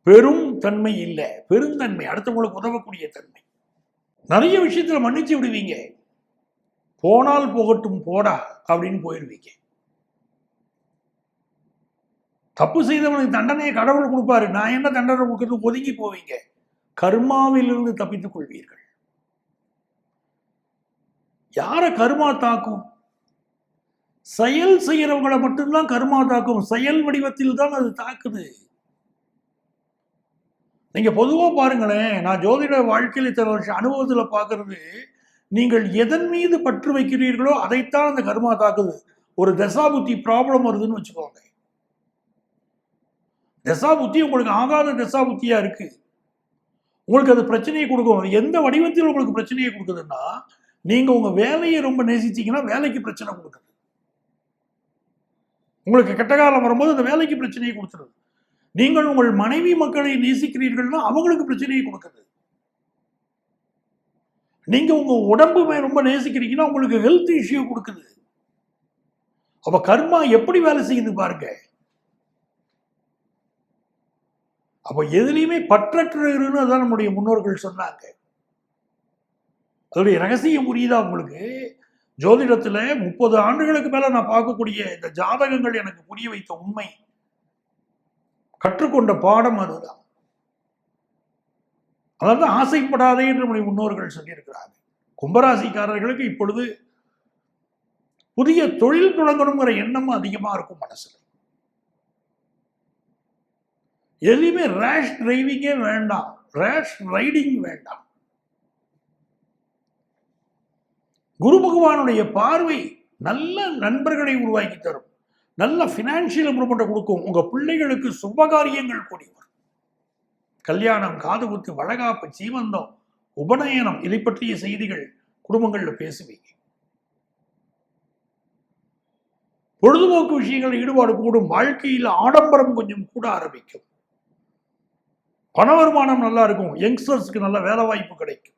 பெரும் தன்மை இல்லை, பெருந்தன்மை, அடுத்தவங்களுக்கு உதவக்கூடிய தன்மை. நிறைய விஷயத்துல மன்னிச்சு விடுவீங்க. போனால் போகட்டும் போடா அப்படின்னு போயிடுவீங்க. தப்பு செய்தவனுக்கு தண்டனையை கடவுள் கொடுப்பாரு. நான் என்ன தண்டனை கொடுக்கறது ஒதுங்கி போவீங்க. கர்மாவிலிருந்து தப்பித்துக் கொள்வீர்கள். யார கர்மா தாக்கும்? செயல் செய்யறவங்களை மட்டும்தான் கர்மா தாக்கும். செயல் வடிவத்தில் தான் அது தாக்குது. நீங்க பொதுவா பாருங்களேன், நான் ஜோதிட வாழ்க்கையில் இத்தனை வருஷம் அனுபவத்துல பாக்குறது, நீங்கள் எதன் மீது பற்று வைக்கிறீர்களோ அதைத்தான் அந்த கர்மா தாக்குது. ஒரு தசாபுத்தி ப்ராப்ளம் வருதுன்னு வச்சுக்கோங்க. தசாபுத்தி உங்களுக்கு ஆகாத தசாபுத்தியா இருக்கு, உங்களுக்கு அது பிரச்சனையை கொடுக்கும். எந்த வடிவத்தில் உங்களுக்கு பிரச்சனையை கொடுக்குதுன்னா, நீங்க உங்க வேலையை ரொம்ப நேசிச்சீங்கன்னா வேலைக்கு பிரச்சனை கொடுக்குது. உங்களுக்கு கெட்ட காலம் வரும்போது அந்த வேலைக்கு பிரச்சனையை கொடுத்துருது. நீங்கள் உங்கள் மனைவி மக்களை நேசிக்கிறீர்கள்னா அவங்களுக்கு பிரச்சனையை கொடுக்குது. நீங்க உங்க உடம்பு ரொம்ப நேசிக்கிறீங்கன்னா உங்களுக்கு ஹெல்த் இஷ்யூ கொடுக்குது. அப்ப கர்மா எப்படி வேலை செய்யுது பாருங்க. அப்ப எதுலையுமே பற்றற்றுன்னு அதான் நம்முடைய முன்னோர்கள் சொன்னாங்க. அதோடைய ரகசியம் புரியுதா உங்களுக்கு? ஜோதிடத்துல 30 ஆண்டுகளுக்கு மேல நான் பார்க்கக்கூடிய இந்த ஜாதகங்கள் எனக்கு புரிய வைத்த உண்மை, கற்றுக்கொண்ட பாடம் அதுதான். அதாவது ஆசைப்படாதே என்று நம்முடைய முன்னோர்கள் சொல்லியிருக்கிறாங்க. கும்பராசிக்காரர்களுக்கு இப்பொழுது புதிய தொழில் தொடங்கணுங்கிற எண்ணமும் அதிகமா இருக்கும் மனசுல. எதுவுமே ரேஷ் டிரைவிங்கே வேண்டாம், ரேஷ் ரைடிங் வேண்டாம். குரு பகவானுடைய பார்வை நல்ல நண்பர்களை உருவாக்கி தரும், நல்ல பினான்சியல் இம்ப்ரூவ்மெண்ட்டை கொடுக்கும். உங்க பிள்ளைகளுக்கு சுபகாரியங்கள் கூடி வரும். கல்யாணம், காதுகுத்து, வளகாப்பு, சீமந்தம், உபநயனம், இதை பற்றிய செய்திகள் குடும்பங்கள்ல பேசுவீங்க. பொழுதுபோக்கு விஷயங்கள் ஈடுபாடு கூடும். வாழ்க்கையில் ஆடம்பரம் கொஞ்சம் கூட ஆரம்பிக்கும். பண வருமானம் நல்லா இருக்கும். யங்ஸ்டர்ஸ்க்கு நல்ல வேலை வாய்ப்பு கிடைக்கும்.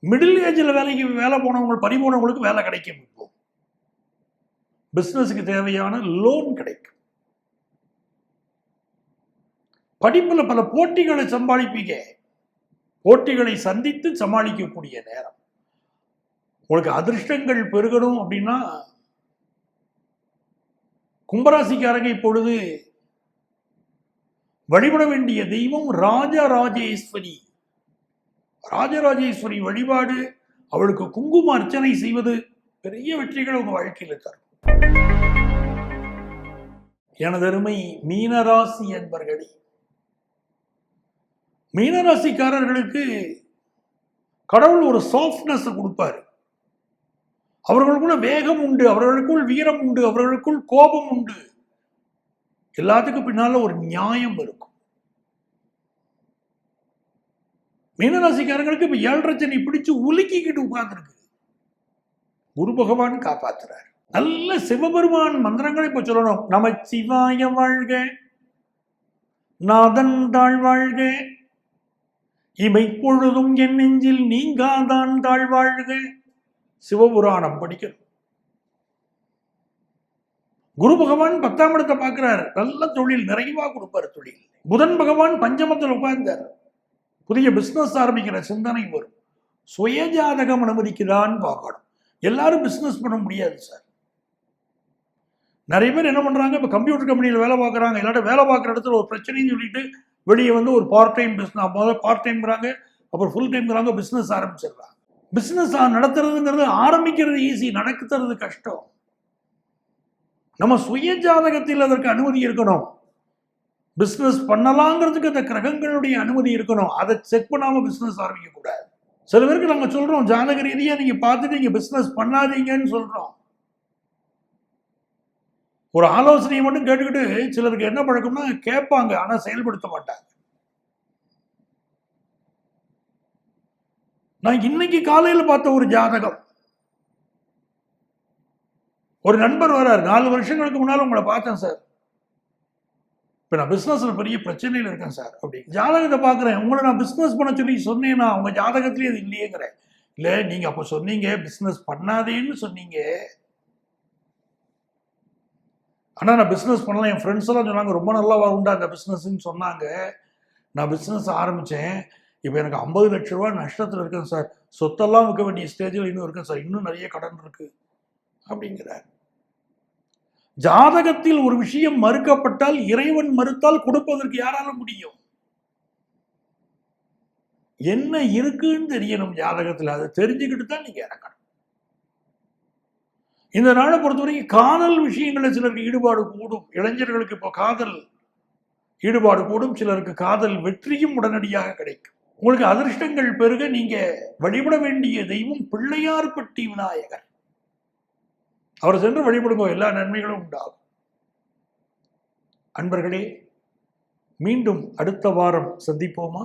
மிடில் ஏஜ்ல வேலை போனவங்க, பறிபோனவங்களுக்கு வேலை கிடைக்கும். இப்போ பிசினஸுக்கு தேவையான லோன் கிடைக்கும். படிப்புல பல போட்டிகளை சமாளிப்பீங்க. போட்டிகளை சந்தித்து சமாளிக்கக்கூடிய நேரம். உங்களுக்கு அதிர்ஷ்டங்கள் பெருகணும் அப்படின்னா கும்பராசிக்காரங்க இப்பொழுது வழிபட வேண்டிய தெய்வம் ராஜராஜேஸ்வரி. ராஜராஜேஸ்வரி வழிபாடு, அவளுக்கு குங்கும அர்ச்சனை செய்வது பெரிய வெற்றிகள் உங்க வாழ்க்கையில் தரும். எனதருமை மீனராசி என்பர்களே, மீனராசிக்காரர்களுக்கு கடவுள் ஒரு சாஃப்ட்னஸ் கொடுப்பாரு. அவர்களுக்குள்ள வேகம் உண்டு, அவர்களுக்குள் வீரம் உண்டு, அவர்களுக்குள் கோபம் உண்டு. எல்லாத்துக்கும் பின்னால ஒரு நியாயம் இருக்கும். மீனராசிக்காரங்களுக்கு இப்ப 7.5 சனி பிடிச்சு உலுக்கிக்கிட்டு உட்கார்ந்துருக்கு. குரு பகவான் காப்பாத்துறார். நல்ல சிவபெருமான் மந்திரங்களை இப்ப சொல்லணும். நமச்சிவாய வாழ்க, நாதன் தாழ்வாழ்க, இமைப்பொழுதும் என் நெஞ்சில் நீங்காதான் தாழ்வாழ்க. சிவபுராணம் படிக்கணும். குரு பகவான் 10ஆம் இடத்தை பார்க்கிறார். நல்ல தொழில் நிறைவா கொடுப்பார். தொழில் புதன் பகவான் பஞ்சமத்தில் உட்கார்ந்தார். புதிய பிசினஸ் ஆரம்பிக்கிற சிந்தனை வரும். சுயஜாதகம் அனுமதிக்குதான் பார்க்கணும். எல்லாரும் பிசினஸ் பண்ண முடியாது சார். நிறைய பேர் என்ன பண்றாங்க, இப்ப கம்ப்யூட்டர் கம்பெனியில் வேலை பார்க்குறாங்க. இல்லாட்ட வேலை பார்க்குற இடத்துல ஒரு பிரச்சனைன்னு சொல்லிட்டு வெளியே வந்து ஒரு பார்ட் டைம் பிஸ்னஸ், முதல்ல பார்ட் டைம்ங்கிறாங்க, அப்புறம் ஃபுல் டைம்ங்கிறாங்க, பிஸ்னஸ் ஆரம்பிச்சிடுறாங்க. பிஸ்னஸ் நடத்துறதுங்கிறது ஆரம்பிக்கிறது ஈஸி, நடத்துறது கஷ்டம். நம்ம சுய ஜாதகத்தில் அதற்கு அனுமதி இருக்கணும். பிஸ்னஸ் பண்ணலாங்கிறதுக்கு அந்த கிரகங்களுடைய அனுமதி இருக்கணும். அதை செக் பண்ணாம பிஸ்னஸ் ஆரம்பிக்க கூடாது. சில பேருக்கு நாங்கள் சொல்றோம், ஜாதக ரீதியா நீங்க பார்த்துட்டு நீங்க பிஸ்னஸ் பண்ணாதீங்கன்னு சொல்றோம். ஒரு ஆலோசனையை மட்டும் கேட்டுக்கிட்டு சிலருக்கு என்ன பழக்கம்னா கேட்பாங்க, ஆனா செயல்படுத்த மாட்டாங்க. நான் இன்னைக்கு காலையில் பார்த்த ஒரு ஜாதகம், ஒரு நண்பர் வரார், 4 வருஷங்களுக்கு முன்னால உங்களை பார்த்தேன் சார், இப்ப நான் பிசினஸ்ல பெரிய பிரச்சனையில் இருக்கேன் சார். அப்படி ஜாதகத்தை பாக்குறேன், உங்களை நான் பிசினஸ் பண்ண சொல்லி சொன்னேன்னா உங்க ஜாதகத்திலேயே அது இல்லையேங்கிறேன். இல்ல நீங்க அப்ப சொன்னீங்க பிசினஸ் பண்ணாதேன்னு சொன்னீங்க, ஆனா நான் பிசினஸ் பண்ணலாம். என் ஃப்ரெண்ட்ஸ் எல்லாம் சொன்னாங்க ரொம்ப நல்லா உண்டா அந்த பிசினஸ்ன்னு சொன்னாங்க. நான் பிசினஸ் ஆரம்பிச்சேன், இப்போ எனக்கு 50 லட்சம் ரூபாய் நஷ்டத்தில் இருக்கேன் சார். சொத்தெல்லாம் விற்க வேண்டிய ஸ்டேஜில் இன்னும் இருக்கேன் சார். இன்னும் நிறைய கடன் இருக்கு அப்படிங்கிறார். ஜாதகத்தில் ஒரு விஷயம் மறுக்கப்பட்டால், இறைவன் மறுத்தால் கொடுப்பதற்கு யாரால முடியும்? என்ன இருக்குன்னு தெரியணும் ஜாதகத்தில். அதை தெரிஞ்சுக்கிட்டு தான் நீங்க இறங்கணும். இந்த நாளை பொறுத்தவரைக்கும் காதல் விஷயங்கள்ல சிலருக்கு ஈடுபாடு கூடும். இளைஞர்களுக்கு இப்போ காதல் ஈடுபாடு கூடும். சிலருக்கு காதல் வெற்றியும் உடனடியாக கிடைக்கும். உங்களுக்கு அதிர்ஷ்டங்கள் பெருக நீங்க வழிபட வேண்டிய தெய்வம் பிள்ளையார்பட்டி விநாயகர். அவர் சென்று வழிபடுங்க, எல்லா நன்மைகளும் உண்டாகும். அன்பர்களே, மீண்டும் அடுத்த வாரம் சந்திப்போமா?